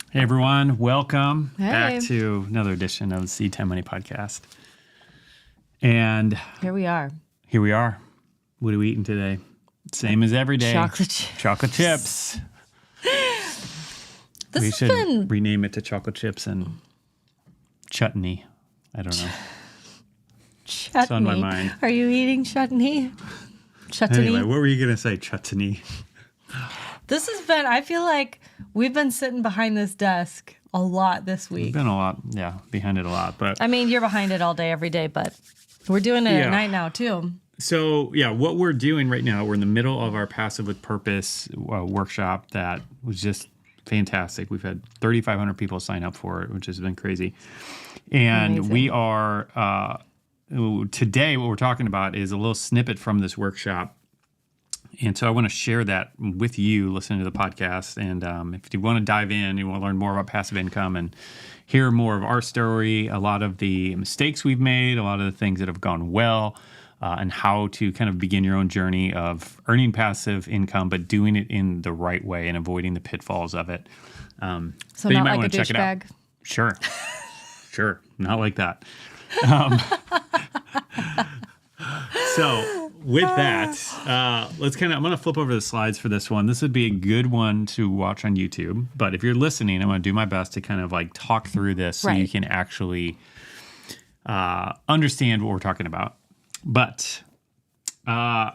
Hey everyone, welcome Hey. back to another edition of the SeedTime Money Podcast. And Here we are. here we are. What are we eating today? Same as every day. Chocolate chips. Chocolate chips. This We has should been rename it to chocolate chips and chutney. I don't know. chutney. It's on my mind. Are you eating chutney? Chutney. Anyway, what were you going to say? Chutney. This has been, I feel like we've been sitting behind this desk a lot this We've week. been a lot, behind it a lot. But I mean, you're behind it all day, every day, but we're doing it Yeah. at night now, too. So, what we're doing right now, we're in the middle of our Passive with Purpose workshop that was just fantastic. We've had 3,500 people sign up for it, which has been crazy. And Amazing. we are, today, what we're talking about is a little snippet from this workshop. And so I want to share that with you listening to the podcast. And if you want to dive in, you want to learn more about passive income and hear more of our story, a lot of the mistakes we've made, a lot of the things that have gone well, and how to kind of begin your own journey of earning passive income, but doing it in the right way and avoiding the pitfalls of it. So you not might like wanna a check it out. douchebag. Sure. Not like that. So with that, I'm going to flip over the slides for this one. This would be a good one to watch on YouTube. But if you're listening, I'm going to do my best to kind of like talk through this so you Right. can actually understand what we're talking about. But so I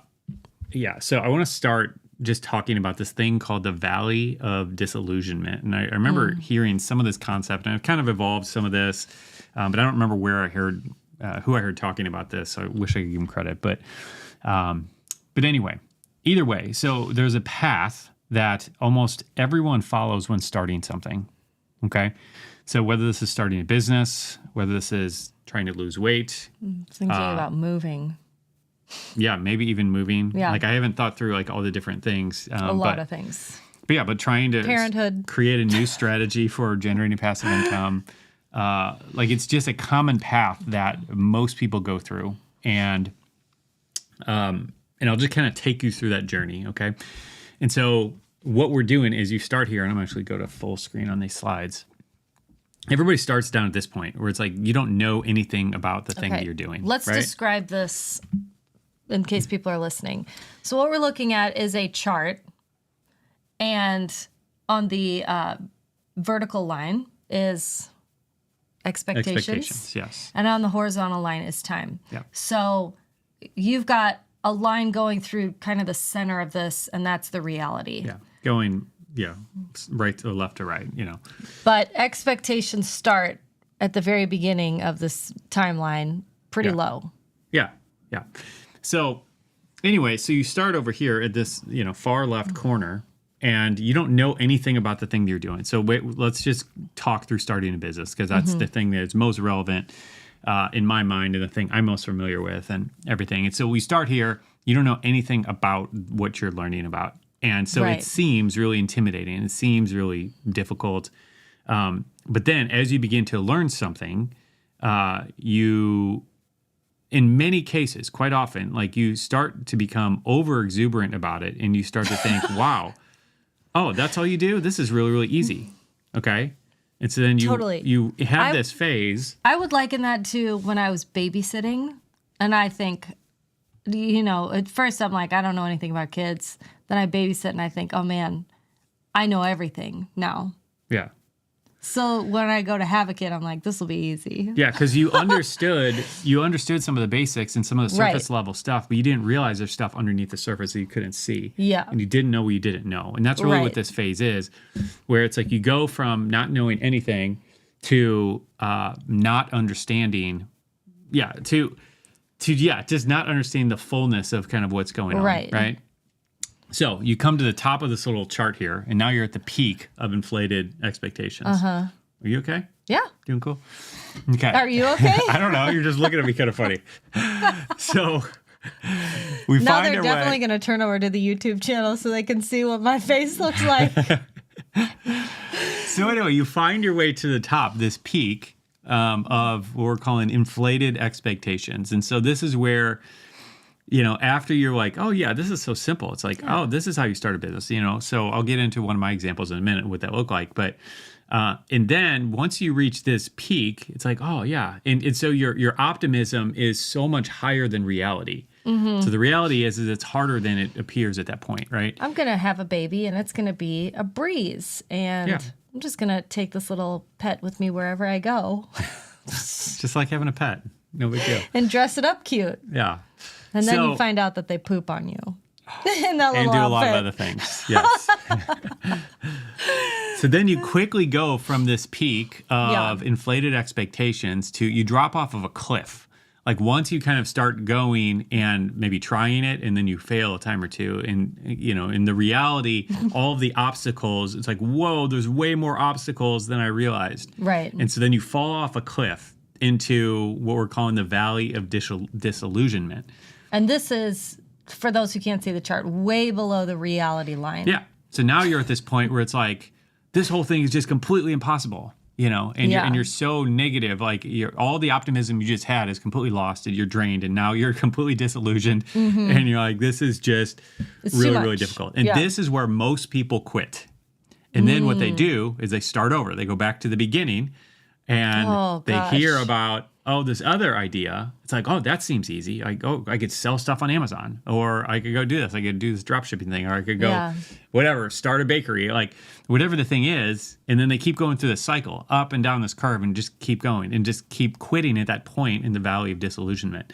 want to start just talking about this thing called the Valley of Disillusionment. And I remember hearing some of this concept, and I've kind of evolved some of this, but I don't remember where I heard who I heard talking about this. So I wish I could give him credit. But anyway, either way, so there's a path that almost everyone follows when starting something. Okay. So whether this is starting a business, whether this is trying to lose weight, Thinking about moving. maybe even moving. Yeah. Like I haven't thought through like all the different things. A lot of things. But trying to Parenthood. create a new strategy for generating passive income. It's just a common path that most people go through. And I'll just kind of take you through that journey. Okay. And so what we're doing is you start here, and I'm actually go to full screen on these slides. Everybody starts down at this point where it's like, you don't know anything about the thing that you're doing. Let's right? describe this in case people are listening. So what we're looking at is a chart, and on the vertical line is expectations. Yes. And on the horizontal line is time. Yeah. So you've got a line going through kind of the center of this, and that's the reality. Yeah. Going, right to left to right, But expectations start at the very beginning of this timeline pretty low. Yeah. So anyway, so you start over here at this, far left corner, and you don't know anything about the thing that you're doing. So let's just talk through starting a business, because that's the thing that's most relevant in my mind and the thing I'm most familiar with and everything. And so we start here. You don't know anything about what you're learning about. And so Right. it seems really intimidating. It seems really difficult. But then as you begin to learn something, you, in many cases, quite often, like you start to become over exuberant about it, and you start to think, wow, oh, that's all you do? This is really, really easy. Okay. And so then you have this phase. I would liken that to when I was babysitting, and I think, at first I'm like, I don't know anything about kids. Then I babysit and I think, oh man, I know everything now. Yeah. So when I go to have a kid, I'm like, this will be easy. Yeah, because you understood some of the basics and some of the surface level stuff, but you didn't realize there's stuff underneath the surface that you couldn't see. Yeah. And you didn't know what you didn't know. And that's really what this phase is, where it's like you go from not knowing anything to not understanding, just not understanding the fullness of kind of what's going on. Right. So you come to the top of this little chart here, and now you're at the peak of inflated expectations. Are you okay? Yeah. Doing cool? Okay. Are you okay? I don't know. You're just looking at me kind of funny. So we Now find they're our definitely way. going to turn over to the YouTube channel so they can see what my face looks like. So anyway, you find your way to the top, this peak of what we're calling inflated expectations. And so this is where after you're like, oh yeah, this is so simple. It's like, oh, this is how you start a business, So I'll get into one of my examples in a minute, what that looked like. But, and then once you reach this peak, it's like, oh yeah. And so your optimism is so much higher than reality. So the reality is it's harder than it appears at that point, right? I'm going to have a baby and it's going to be a breeze. And I'm just going to take this little pet with me wherever I go. Just like having a pet. No big deal. And dress it up cute. Yeah. And then you find out that they poop on you. In that and little do a outfit. lot of other things. Yes. So then you quickly go from this peak of inflated expectations to you drop off of a cliff. Like once you kind of start going and maybe trying it and then you fail a time or two and, in the reality, all of the obstacles, it's like, whoa, there's way more obstacles than I realized. Right. And so then you fall off a cliff into what we're calling the valley of disillusionment. And this is, for those who can't see the chart, way below the reality line. Yeah. So now you're at this point where it's like, this whole thing is just completely impossible. And you're so negative, like all the optimism you just had is completely lost and you're drained and now you're completely disillusioned and you're like, this is just really difficult. And this is where most people quit. And then what they do is they start over. They go back to the beginning and they hear about, this other idea. It's like, that seems easy. I could sell stuff on Amazon, or I could go do this. I could do this drop shipping thing, or I could go whatever, start a bakery, like whatever the thing is. And then they keep going through this cycle up and down this curve and just keep going and just keep quitting at that point in the valley of disillusionment.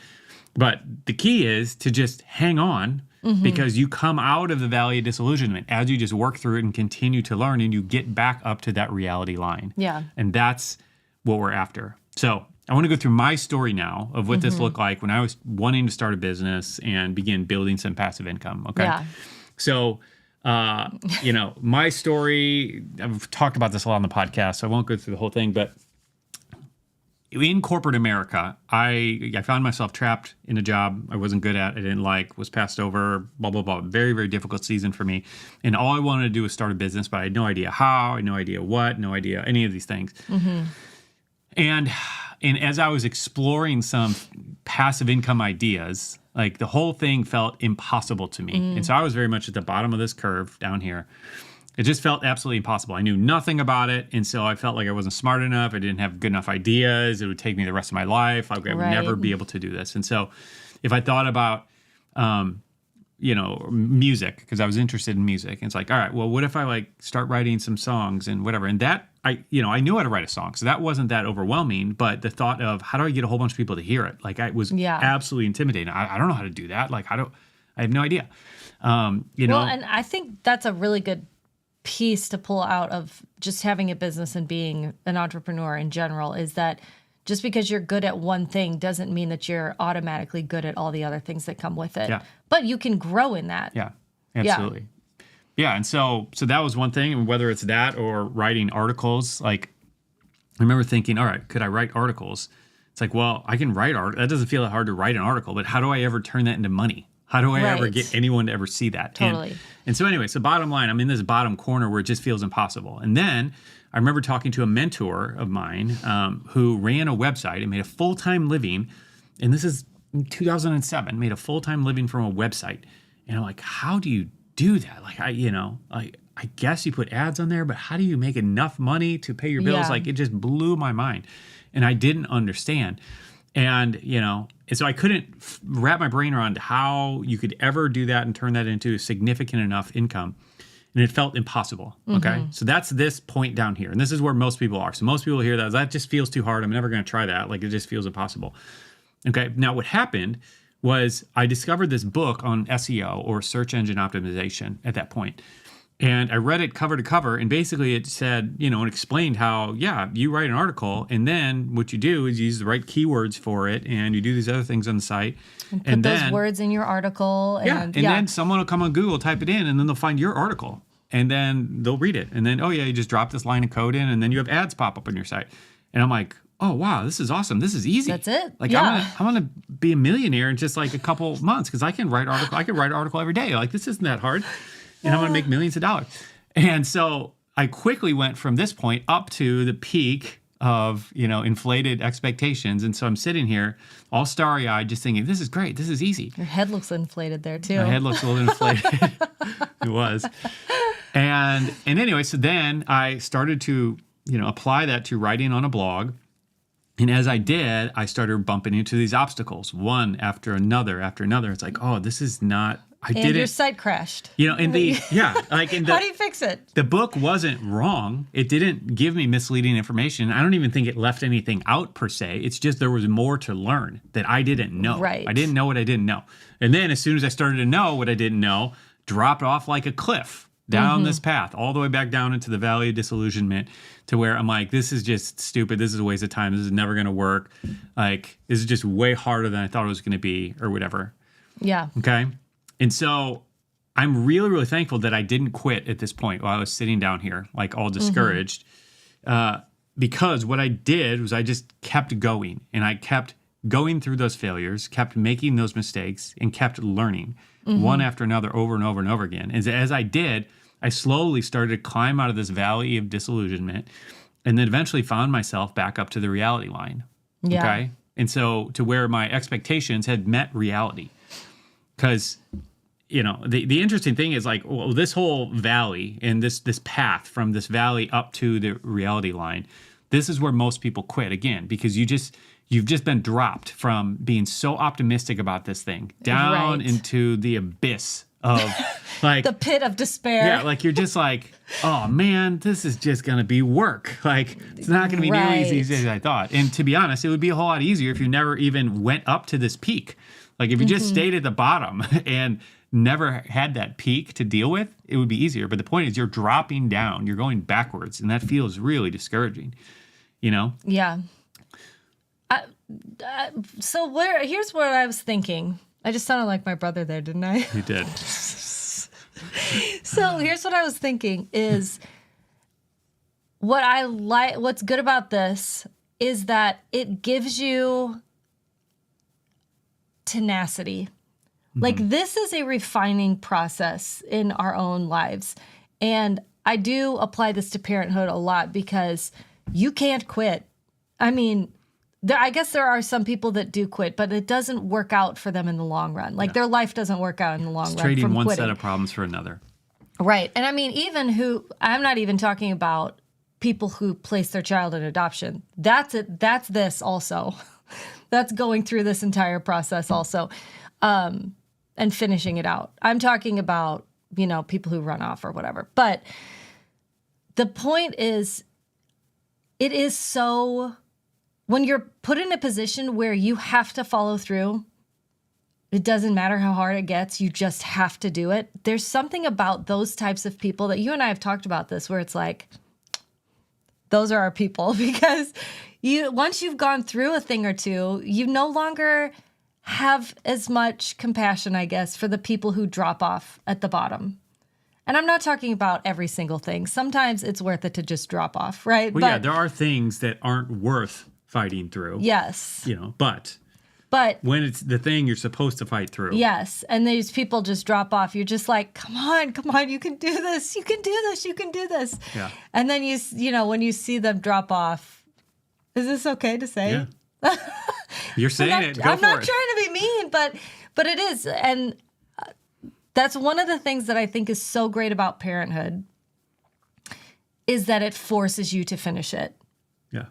But the key is to just hang on because you come out of the valley of disillusionment as you just work through it and continue to learn and you get back up to that reality line. Yeah. And that's what we're after. So I want to go through my story now of what this looked like when I was wanting to start a business and begin building some passive income. Okay. Yeah. So, my story, I've talked about this a lot on the podcast, so I won't go through the whole thing, but in corporate America, I found myself trapped in a job I wasn't good at, I didn't like, was passed over, blah, blah, blah. Very, very difficult season for me. And all I wanted to do was start a business, but I had no idea how, I had no idea what, no idea any of these things. And as I was exploring some passive income ideas, like the whole thing felt impossible to me. And so I was very much at the bottom of this curve down here. It just felt absolutely impossible. I knew nothing about it. And so I felt like I wasn't smart enough. I didn't have good enough ideas. It would take me the rest of my life. I would never be able to do this. And so if I thought about, music, because I was interested in music, and it's like, all right, well, what if I start writing some songs and whatever? And that, I knew how to write a song. So that wasn't that overwhelming. But the thought of how do I get a whole bunch of people to hear it? I was absolutely intimidating. I don't know how to do that. I have no idea. Well, and I think that's a really good piece to pull out of just having a business and being an entrepreneur in general is that just because you're good at one thing doesn't mean that you're automatically good at all the other things that come with it. Yeah. But you can grow in that. Yeah, absolutely. Yeah, and so that was one thing, and whether it's that or writing articles, I remember thinking, all right, could I write articles? It's like, well, I can write art. That doesn't feel that hard to write an article, but how do I ever turn that into money? How do I ever get anyone to ever see that? Totally. And so anyway, so bottom line, I'm in this bottom corner where it just feels impossible. And then I remember talking to a mentor of mine who ran a website and made a full-time living. And this is in 2007, made a full-time living from a website. And I'm like, how do you do that? I guess you put ads on there, but how do you make enough money to pay your bills? Yeah. It just blew my mind. And I didn't understand. And, and so I couldn't wrap my brain around how you could ever do that and turn that into significant enough income. And it felt impossible. Okay. So that's this point down here. And this is where most people are. So most people hear that just feels too hard. I'm never going to try that. It just feels impossible. Okay. Now what happened was I discovered this book on SEO or search engine optimization at that point. And I read it cover to cover, and basically it said, and explained how, you write an article, and then what you do is use the right keywords for it, and you do these other things on the site. And put those words in your article. And then someone will come on Google, type it in, and then they'll find your article, and then they'll read it. And then, you just drop this line of code in, and then you have ads pop up on your site. And I'm like, oh, wow, this is awesome. This is easy. That's it. I'm gonna be a millionaire in just a couple months because I can write article. I can write an article every day. This isn't that hard. And I'm going to make millions of dollars. And so I quickly went from this point up to the peak of, inflated expectations. And so I'm sitting here all starry-eyed just thinking, this is great. This is easy. Your head looks inflated there too. My head looks a little inflated. It was. And anyway, so then I started to, apply that to writing on a blog. And as I did, I started bumping into these obstacles, one after another after another. It's like, oh, this is not, Your site crashed. How do you fix it? The book wasn't wrong. It didn't give me misleading information. I don't even think it left anything out per se. It's just there was more to learn that I didn't know. Right. I didn't know what I didn't know. And then as soon as I started to know what I didn't know, dropped off like a cliff down this path, all the way back down into the valley of disillusionment, to where I'm like, this is just stupid. This is a waste of time. This is never going to work. Like, this is just way harder than I thought it was going to be, or whatever. Yeah. Okay. And so I'm really, really thankful that I didn't quit at this point while I was sitting down here, like all discouraged, because what I did was I just kept going, and I kept going through those failures, kept making those mistakes, and kept learning one after another over and over and over again. And as I did, I slowly started to climb out of this valley of disillusionment, and then eventually found myself back up to the reality line. Yeah. Okay. And so to where my expectations had met reality. Because, the interesting thing is like, well, this whole valley and this path from this valley up to the reality line, this is where most people quit again, because you've just been dropped from being so optimistic about this thing down into the abyss of like the pit of despair. Yeah, like you're just like, oh man, this is just gonna be work. Like it's not gonna be nearly as easy as I thought. And to be honest, it would be a whole lot easier if you never even went up to this peak. Like if you just stayed at the bottom and never had that peak to deal with, it would be easier. But the point is you're dropping down, you're going backwards, and that feels really discouraging, Yeah. Here's what I was thinking. I just sounded like my brother there, didn't I? You did. So here's what I was thinking is what's good about this is that it gives you tenacity. Like this is a refining process in our own lives. And I do apply this to parenthood a lot because you can't quit. I mean, I guess there are some people that do quit, but it doesn't work out for them in the long run. Like their life doesn't work out in the long run. Trading from one quitting. set of problems for another. Right. And I mean, I'm not even talking about people who place their child in adoption. That's it. That's this also. That's going through this entire process also, and finishing it out. I'm talking about, people who run off or whatever. But the point is, it is so, when you're put in a position where you have to follow through, it doesn't matter how hard it gets, you just have to do it. There's something about those types of people that you and I have talked about this, where it's like, those are our people, because once you've gone through a thing or two, you no longer have as much compassion, I guess, for the people who drop off at the bottom. And I'm not talking about every single thing. Sometimes it's worth it to just drop off, right? Well, yeah, there are things that aren't worth fighting through. Yes. But when it's the thing you're supposed to fight through. Yes. And these people just drop off. You're just like, come on, you can do this. You can do this. You can do this. Yeah. And then when you see them drop off, is this okay to say? Yeah. You're saying it. Go for it. I'm not trying to be mean, but it is. And that's one of the things that I think is so great about parenthood, is that it forces you to finish it. Yeah.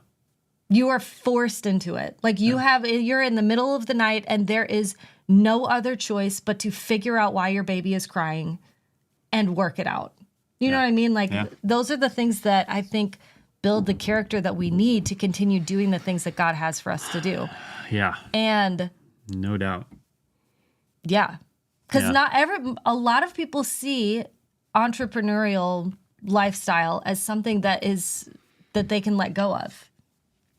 You are forced into it. Like you're in the middle of the night and there is no other choice but to figure out why your baby is crying and work it out. You know what I mean? Like those are the things that I think build the character that we need to continue doing the things that God has for us to do. Yeah. And no doubt. Yeah. Because a lot of people see entrepreneurial lifestyle as something that they can let go of.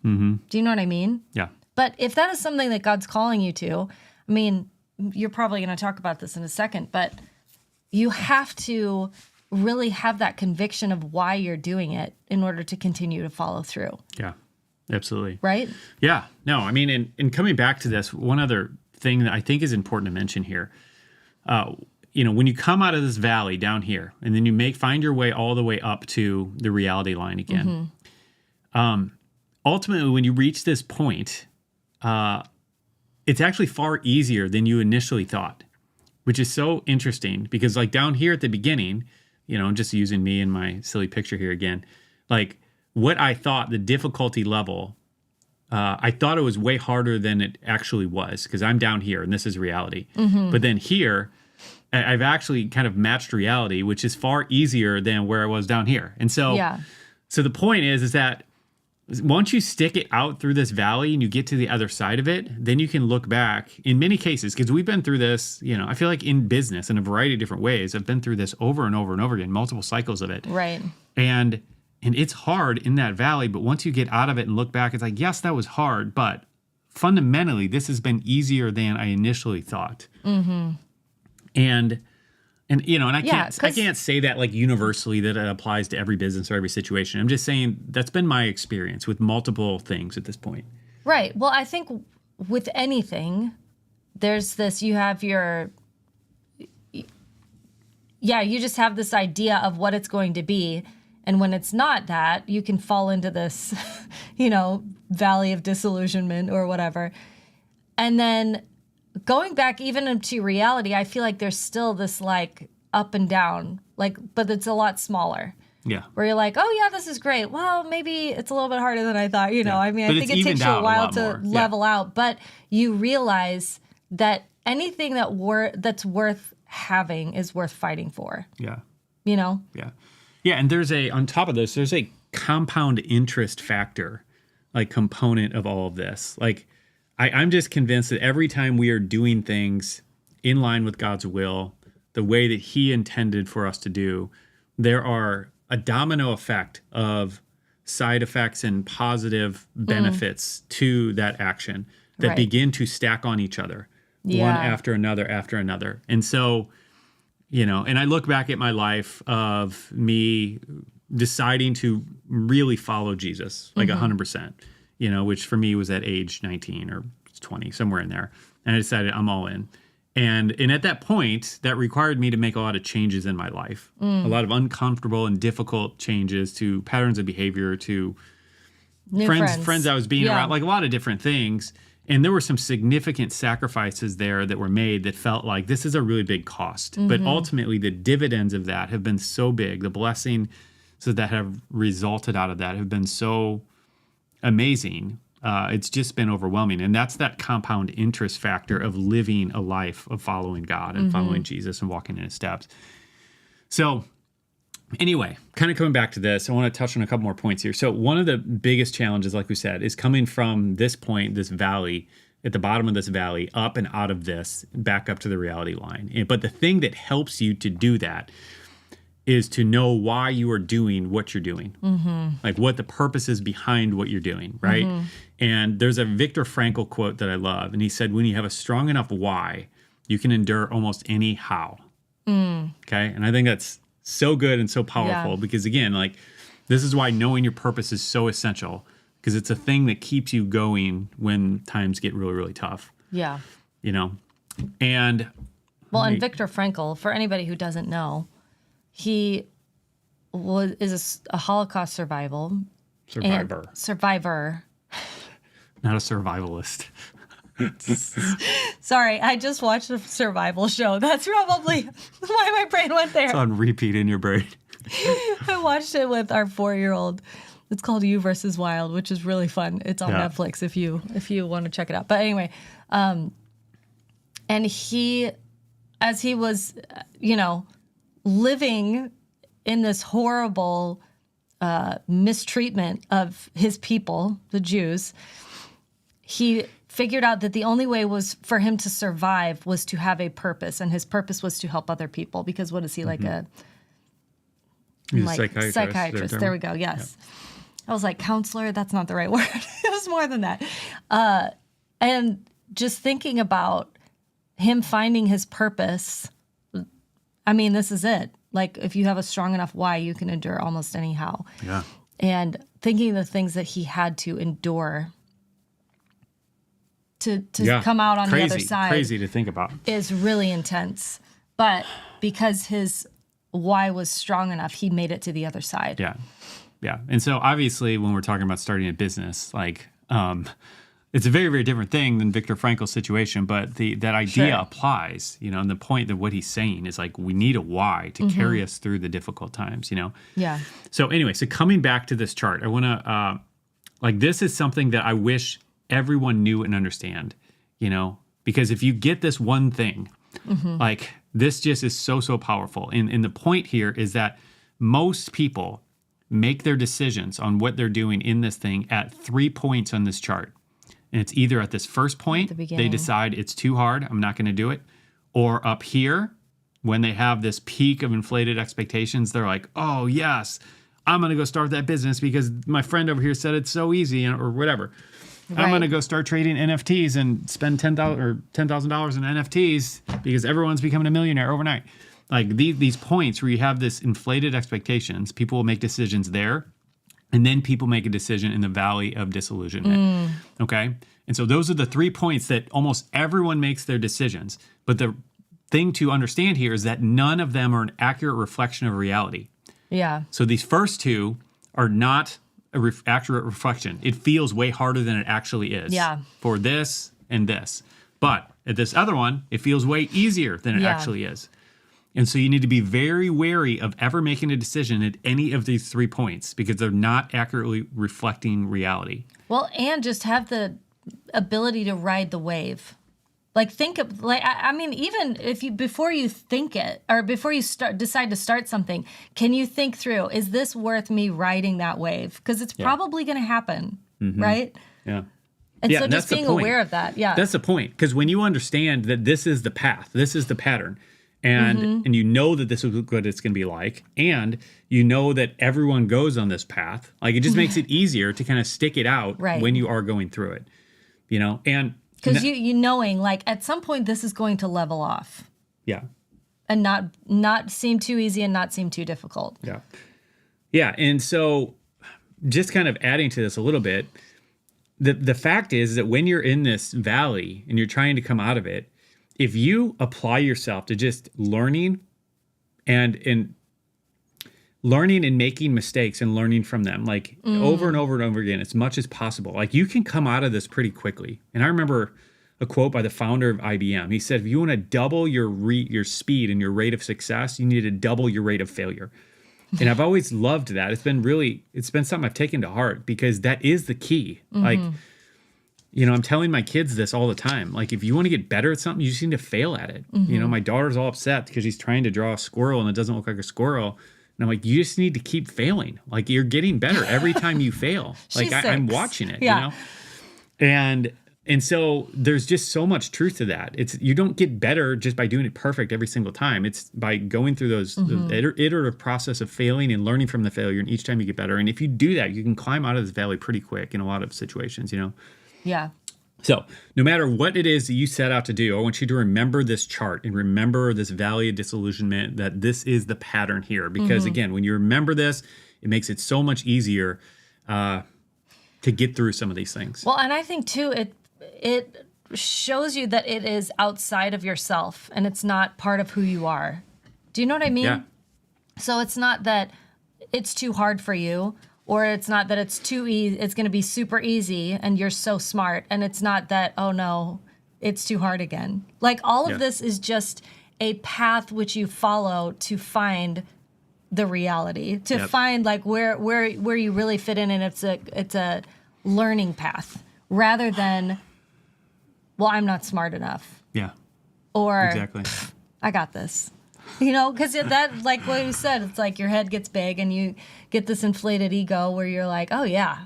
Mm-hmm. Do you know what I mean? Yeah. But if that is something that God's calling you to, I mean, you're probably going to talk about this in a second, but you have to really have that conviction of why you're doing it in order to continue to follow through. Yeah, absolutely. Right? Yeah. No, I mean, and coming back to this, one other thing that I think is important to mention here, when you come out of this valley down here and then you find your way all the way up to the reality line again, ultimately, when you reach this point, it's actually far easier than you initially thought, which is so interesting because like down here at the beginning, I'm just using me and my silly picture here again, like what I thought the difficulty level, I thought it was way harder than it actually was because I'm down here and this is reality. But then here, I've actually kind of matched reality, which is far easier than where I was down here. And so, so the point is that once you stick it out through this valley and you get to the other side of it, then you can look back in many cases, because we've been through this, I feel like in business in a variety of different ways. I've been through this over and over and over again, multiple cycles of it. Right. And it's hard in that valley, but once you get out of it and look back, it's like, yes, that was hard, but fundamentally, this has been easier than I initially thought. And I can't say that like universally that it applies to every business or every situation. I'm just saying that's been my experience with multiple things at this point. Right. Well, I think with anything, there's this, you just have this idea of what it's going to be. And when it's not that, you can fall into this, valley of disillusionment or whatever. And then going back even into reality, I feel like there's still this like up and down, but it's a lot smaller. Yeah. Where you're like, oh yeah, this is great. Well, maybe it's a little bit harder than I thought. I mean, I think it takes you a while to level out, but you realize that anything that's worth having is worth fighting for. Yeah. Yeah. Yeah. And on top of this, there's a compound interest factor, like component of all of this. Like, I'm just convinced that every time we are doing things in line with God's will, the way that He intended for us to do, there are a domino effect of side effects and positive benefits to that action that begin to stack on each other, one after another. And so, and I look back at my life of me deciding to really follow Jesus, like 100%. Which for me was at age 19 or 20, somewhere in there. And I decided I'm all in. And at that point, that required me to make a lot of changes in my life, a lot of uncomfortable and difficult changes to patterns of behavior, to friends I was being around, like a lot of different things. And there were some significant sacrifices there that were made that felt like this is a really big cost. But ultimately, the dividends of that have been so big. The blessings that have resulted out of that have been so amazing. It's just been overwhelming. And that's that compound interest factor of living a life of following God and following Jesus and walking in His steps. So anyway, kind of coming back to this, I want to touch on a couple more points here. So one of the biggest challenges, like we said, is coming from this point, this valley, at the bottom of this valley, up and out of this, back up to the reality line. But the thing that helps you to do that is to know why you are doing what you're doing, like what the purpose is behind what you're doing, right? And there's a Viktor Frankl quote that I love, and he said, when you have a strong enough why, you can endure almost any how. Okay? And I think that's so good and so powerful because, again, like this is why knowing your purpose is so essential because it's a thing that keeps you going when times get really, really tough. Yeah. And... Well, and Viktor Frankl, for anybody who doesn't know, he is a Holocaust survivor. Not a survivalist. Sorry, I just watched a survival show. That's probably why my brain went there. It's on repeat in your brain. I watched it with our 4-year-old. It's called You versus Wild, which is really fun. It's on Netflix if you want to check it out. But anyway, and he, as he was, living in this horrible mistreatment of his people, the Jews, he figured out that the only way was for him to survive was to have a purpose, and his purpose was to help other people. Because what is he, like He's a psychiatrist? There we go. Yes, I was like counselor. That's not the right word. It was more than that. And just thinking about him finding his purpose. I mean, this is it. Like, if you have a strong enough why, you can endure almost anyhow. Yeah. And thinking the things that he had to endure to come out on the other side. Crazy to think about. Is really intense. But because his why was strong enough, he made it to the other side. Yeah. Yeah. And so obviously when we're talking about starting a business, like, it's a very, very different thing than Viktor Frankl's situation, but that idea applies, and the point that what he's saying is like, we need a why to carry us through the difficult times, Yeah. So anyway, so coming back to this chart, I want to, this is something that I wish everyone knew and understand, because if you get this one thing, like this just is so, so powerful. And the point here is that most people make their decisions on what they're doing in this thing at 3 points on this chart. And it's either at this first point, they decide it's too hard, I'm not going to do it. Or up here, when they have this peak of inflated expectations, they're like, oh, yes, I'm going to go start that business because my friend over here said it's so easy or whatever. Right. I'm going to go start trading NFTs and spend $10,000 in NFTs because everyone's becoming a millionaire overnight. Like these points where you have this inflated expectations, people will make decisions there. And then people make a decision in the valley of disillusionment. Okay? And so those are the 3 points that almost everyone makes their decisions. But the thing to understand here is that none of them are an accurate reflection of reality. Yeah. So these first two are not an accurate reflection. It feels way harder than it actually is. Yeah. For this and this. But at this other one, it feels way easier than it actually is. And so you need to be very wary of ever making a decision at any of these 3 points because they're not accurately reflecting reality. Well, and just have the ability to ride the wave. Like think of I mean, even if before you think it or before you decide to start something, can you think through, is this worth me riding that wave? Because it's probably going to happen, right? Yeah. And so just being aware of that. Yeah. That's the point. Because when you understand that this is the path, this is the pattern, and you know that this is what it's going to be like, and you know that everyone goes on this path, like it just makes it easier to kind of stick it out when you are going through it, and because you knowing like at some point this is going to level off, and not seem too easy and not seem too difficult. Yeah. And so just kind of adding to this a little bit, the fact is that when you're in this valley and you're trying to come out of it, if you apply yourself to just learning and making mistakes and learning from them, like over and over and over again, as much as possible, like you can come out of this pretty quickly. And I remember a quote by the founder of IBM. He said, if you want to double your speed and your rate of success, you need to double your rate of failure. And I've always loved that. It's been something I've taken to heart because that is the key. Like, I'm telling my kids this all the time. Like, if you want to get better at something, you just need to fail at it. My daughter's all upset because she's trying to draw a squirrel and it doesn't look like a squirrel. And I'm like, you just need to keep failing. Like, you're getting better every time you fail. Like, I'm watching it, And so there's just so much truth to that. You don't get better just by doing it perfect every single time. It's by going through the iterative process of failing and learning from the failure. And each time you get better. And if you do that, you can climb out of this valley pretty quick in a lot of situations, Yeah. So no matter what it is that you set out to do, I want you to remember this chart and remember this valley of disillusionment, that this is the pattern here. Because again, when you remember this, it makes it so much easier to get through some of these things. Well, and I think too, it shows you that it is outside of yourself and it's not part of who you are. Do you know what I mean? Yeah. So it's not that it's too hard for you, or it's not that it's too easy, it's going to be super easy and you're so smart. And it's not that, oh no, it's too hard again. Like all of this is just a path which you follow to find the reality, to find like where you really fit in. And it's a learning path rather than, well, I'm not smart enough. Yeah. Or exactly. I got this. Because that, like what you said, it's like your head gets big and you get this inflated ego where you're like, oh yeah,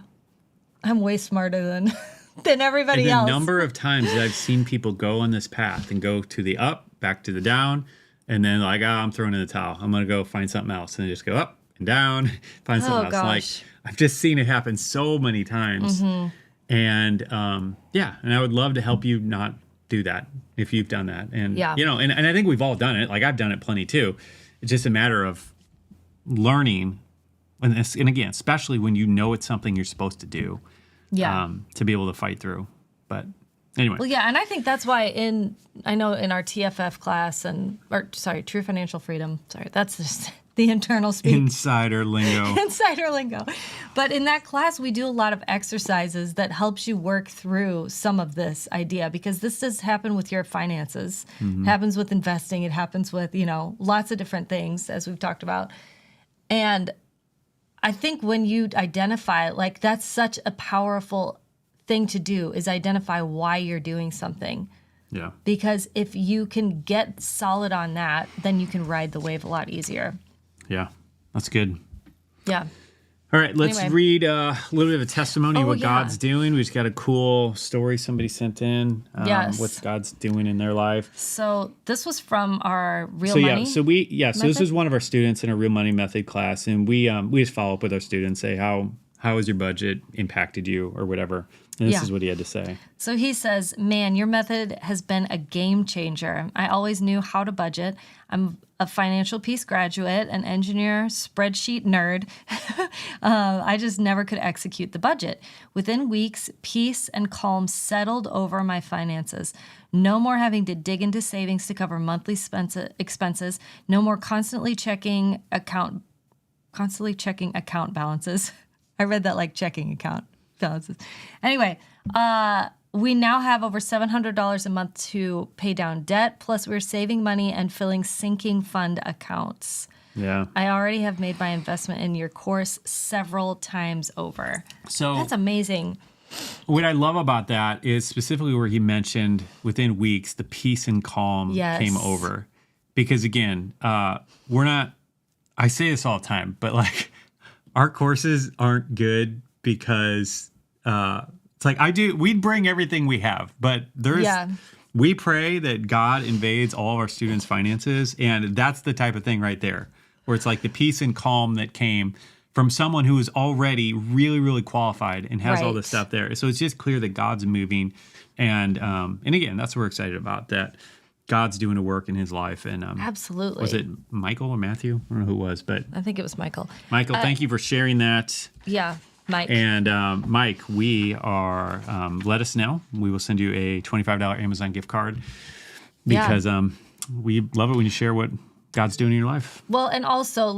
I'm way smarter than everybody else. The number of times that I've seen people go on this path and go to the up, back to the down, and then like, I'm throwing in the towel. I'm going to go find something else. And they just go up and down, find something else. Gosh. Like I've just seen it happen so many times. And and I would love to help you not do that if you've done that. And, and I think we've all done it. Like I've done it plenty too. It's just a matter of learning. And again, especially when you know it's something you're supposed to do, to be able to fight through. But anyway. Well, yeah. And I think that's why I know in our TFF class True Financial Freedom. Sorry, that's just the internal speak. Insider lingo. Insider lingo. But in that class, we do a lot of exercises that helps you work through some of this idea, because this does happen with your finances. It happens with investing. It happens with, lots of different things, as we've talked about. And I think when you identify, like, that's such a powerful thing to do, is identify why you're doing something. Yeah. Because if you can get solid on that, then you can ride the wave a lot easier. Yeah, that's good. Yeah. All right, let's Anyway. read a little bit of a testimony of what yeah. God's doing. We just got a cool story somebody sent in. Yes. What God's doing in their life. So this was from our real So money. so this method? is one of our students in a real money method class, and we just follow up with our students, say how has your budget impacted you or whatever. And this is what he had to say. So he says, man, your method has been a game changer. I always knew how to budget. I'm a financial peace graduate, an engineer, spreadsheet nerd. I just never could execute the budget. Within weeks, peace and calm settled over my finances. No more having to dig into savings to cover monthly expenses. No more constantly checking account balances. I read that like checking account balances. Anyway, we now have over $700 a month to pay down debt, plus we're saving money and filling sinking fund accounts. Yeah. I already have made my investment in your course several times over. So That's amazing. what I love about that is specifically where he mentioned within weeks, the peace and calm Yes. came over. Because again, we're not, I say this all the time, but like our courses aren't good because it's like we'd bring everything we have, but we pray that God invades all of our students' finances. And that's the type of thing right there, where it's like the peace and calm that came from someone who is already really, really qualified and has all this stuff there. So it's just clear that God's moving. And again, that's what we're excited about, that God's doing a work in his life. And Absolutely. was it Michael or Matthew? I don't know who it was, but I think it was Michael. Michael, thank you for sharing that. Yeah, Mike. And Mike, we are, let us know. We will send you a $25 Amazon gift card because we love it when you share what God's doing in your life. Well, and also,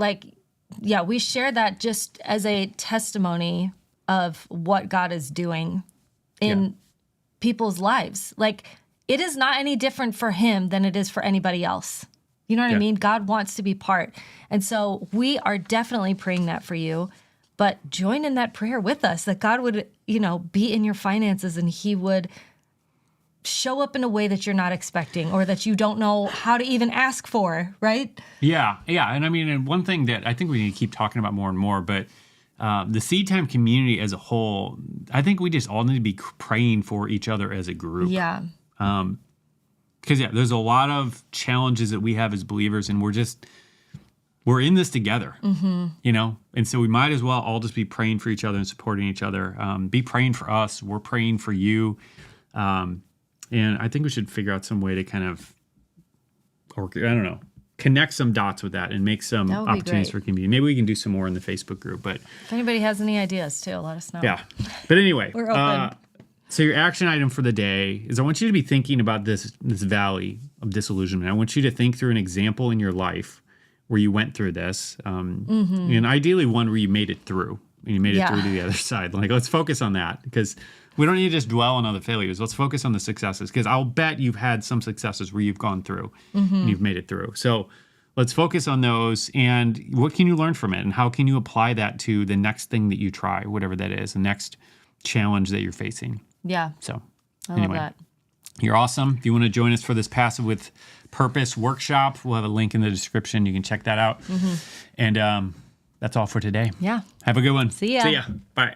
we share that just as a testimony of what God is doing in people's lives. Like, it is not any different for him than it is for anybody else. You know what I mean? God wants to be part. And so we are definitely praying that for you. But join in that prayer with us, that God would, be in your finances and he would show up in a way that you're not expecting or that you don't know how to even ask for, right? Yeah. And I mean, and one thing that I think we need to keep talking about more and more, but the SeedTime community as a whole, I think we just all need to be praying for each other as a group. Yeah. Because, there's a lot of challenges that we have as believers, and we're in this together, And so we might as well all just be praying for each other and supporting each other. Be praying for us. We're praying for you. And I think we should figure out some way to kind of, connect some dots with that and make some opportunities for community. Maybe we can do some more in the Facebook group. But if anybody has any ideas too, let us know. Yeah. But anyway, we're open. So your action item for the day is I want you to be thinking about this valley of disillusionment. I want you to think through an example in your life where you went through this, and ideally one where you made it through, and you made it through to the other side. Like, let's focus on that, because we don't need to just dwell on other failures. Let's focus on the successes, because I'll bet you've had some successes where you've gone through and you've made it through. So let's focus on those, and what can you learn from it, and how can you apply that to the next thing that you try, whatever that is, the next challenge that you're facing. Yeah. So I love that. You're awesome. If you want to join us for this Passive with Purpose workshop, we'll have a link in the description. You can check that out. And that's all for today. Yeah. Have a good one. See ya. See ya. Bye.